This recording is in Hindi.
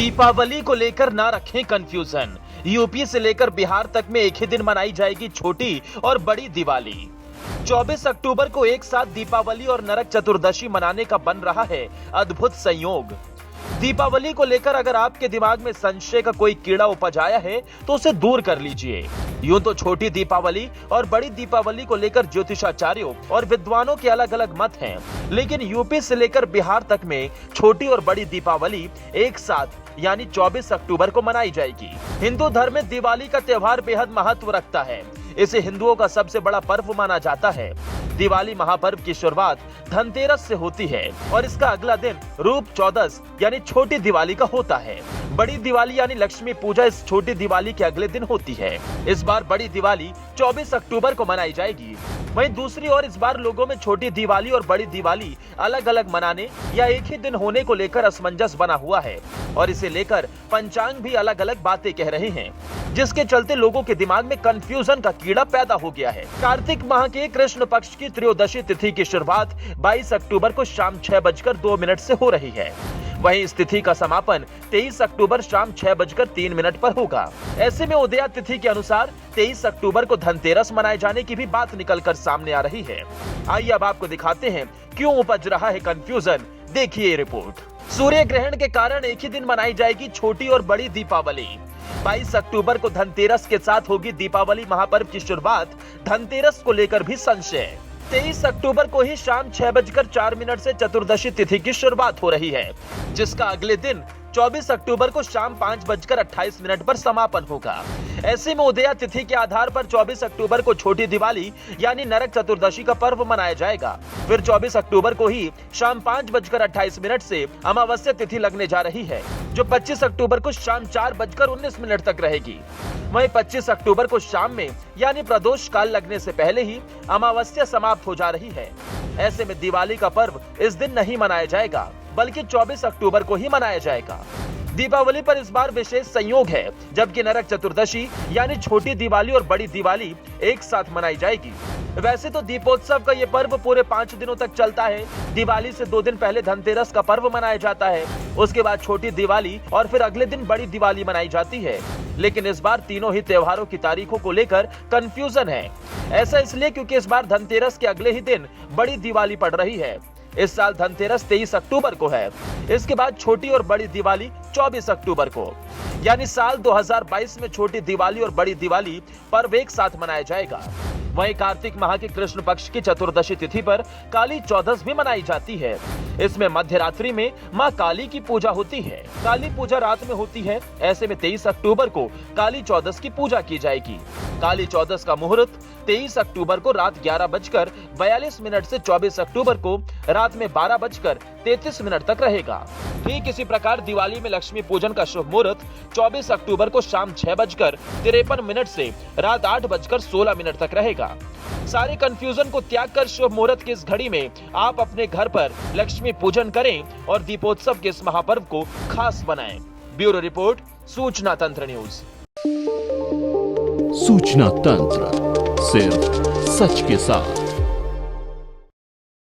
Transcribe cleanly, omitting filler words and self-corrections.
दीपावली को लेकर ना रखें कंफ्यूजन। यूपी से लेकर बिहार तक में एक ही दिन मनाई जाएगी छोटी और बड़ी दिवाली। 24 अक्टूबर को एक साथ दीपावली और नरक चतुर्दशी मनाने का बन रहा है अद्भुत संयोग। दीपावली को लेकर अगर आपके दिमाग में संशय का कोई कीड़ा उपज आया है तो उसे दूर कर लीजिए। यूं तो छोटी दीपावली और बड़ी दीपावली को लेकर ज्योतिषाचार्यों और विद्वानों के अलग अलग मत हैं, लेकिन यूपी से लेकर बिहार तक में छोटी और बड़ी दीपावली एक साथ यानी 24 अक्टूबर को मनाई जाएगी। हिंदू धर्म में दिवाली का त्योहार बेहद महत्व रखता है। इसे हिंदुओं का सबसे बड़ा पर्व माना जाता है। दिवाली महापर्व की शुरुआत धनतेरस से होती है और इसका अगला दिन रूप चौदस यानी छोटी दिवाली का होता है। बड़ी दिवाली यानी लक्ष्मी पूजा इस छोटी दिवाली के अगले दिन होती है। इस बार बड़ी दिवाली 24 अक्टूबर को मनाई जाएगी। वहीं दूसरी ओर इस बार लोगों में छोटी दिवाली और बड़ी दिवाली अलग अलग मनाने या एक ही दिन होने को लेकर असमंजस बना हुआ है और इसे लेकर पंचांग भी अलग अलग बातें कह रहे हैं, जिसके चलते लोगों के दिमाग में कंफ्यूजन का कीड़ा पैदा हो गया है। कार्तिक माह के कृष्ण पक्ष की त्रयोदशी तिथि की शुरुआत 22 अक्टूबर को शाम 6:02 से हो रही है। वहीं इस तिथि का समापन 23 अक्टूबर शाम 6:03 पर होगा। ऐसे में उदया तिथि के अनुसार 23 अक्टूबर को धनतेरस मनाए जाने की भी बात निकलकर सामने आ रही है। आइए अब आपको दिखाते हैं क्यों उपज रहा है कंफ्यूजन। देखिए रिपोर्ट। सूर्य ग्रहण के कारण एक ही दिन मनाई जाएगी छोटी और बड़ी दीपावली। 22 अक्टूबर को धनतेरस के साथ होगी दीपावली महापर्व की शुरुआत। धनतेरस को लेकर भी संशय। 23 अक्टूबर को ही शाम 6:04 से चतुर्दशी तिथि की शुरुआत हो रही है, जिसका अगले दिन 24 अक्टूबर को शाम 5:28 पर समापन होगा। ऐसे में उदया तिथि के आधार पर 24 अक्टूबर को छोटी दिवाली यानी नरक चतुर्दशी का पर्व मनाया जाएगा। फिर 24 अक्टूबर को ही शाम 5:28 से अमावस्या तिथि लगने जा रही है, जो 25 अक्टूबर को शाम 4:19 तक रहेगी। वहीं 25 अक्टूबर को शाम में यानी प्रदोष काल लगने से पहले ही अमावस्या समाप्त हो जा रही है। ऐसे में दिवाली का पर्व इस दिन नहीं मनाया जाएगा, बल्कि 24 अक्टूबर को ही मनाया जाएगा। दीपावली पर इस बार विशेष संयोग है, जबकि नरक चतुर्दशी यानी छोटी दिवाली और बड़ी दिवाली एक साथ मनाई जाएगी। वैसे तो दीपोत्सव का ये पर्व पूरे 5 दिनों तक चलता है। दिवाली से 2 दिन पहले धनतेरस का पर्व मनाया जाता है, उसके बाद छोटी दिवाली और फिर अगले दिन बड़ी दिवाली मनाई जाती है। लेकिन इस बार तीनों ही त्योहारों की तारीखों को लेकर कंफ्यूजन है। ऐसा इसलिए क्योंकि इस बार धनतेरस के अगले ही दिन बड़ी दिवाली पड़ रही है। इस साल धनतेरस 23 अक्टूबर को है। इसके बाद छोटी और बड़ी दिवाली 24 अक्टूबर को, यानी साल 2022 में छोटी दिवाली और बड़ी दिवाली पर्व एक साथ मनाया जाएगा। वहीं कार्तिक माह के कृष्ण पक्ष की चतुर्दशी तिथि पर काली चौदस भी मनाई जाती है। इसमें मध्य रात्रि में मां काली की पूजा होती है। काली पूजा रात में होती है। ऐसे में 23 अक्टूबर को काली चौदस की पूजा की जाएगी। काली चौदस का मुहूर्त 23 अक्टूबर को रात 11:42 से 24 अक्टूबर को रात में 12:33 तक रहेगा। ठीक इसी प्रकार दिवाली में लक्ष्मी पूजन का शुभ मुहूर्त 24 अक्टूबर को शाम 6:53 से रात 8:16 तक रहेगा। सारे कंफ्यूजन को त्याग कर शुभ मुहूर्त की इस घड़ी में आप अपने घर पर लक्ष्मी पूजन करें और दीपोत्सव के इस महापर्व को खास बनाएं। ब्यूरो रिपोर्ट, सूचना तंत्र न्यूज। सूचना तंत्र, सिर्फ सच के साथ।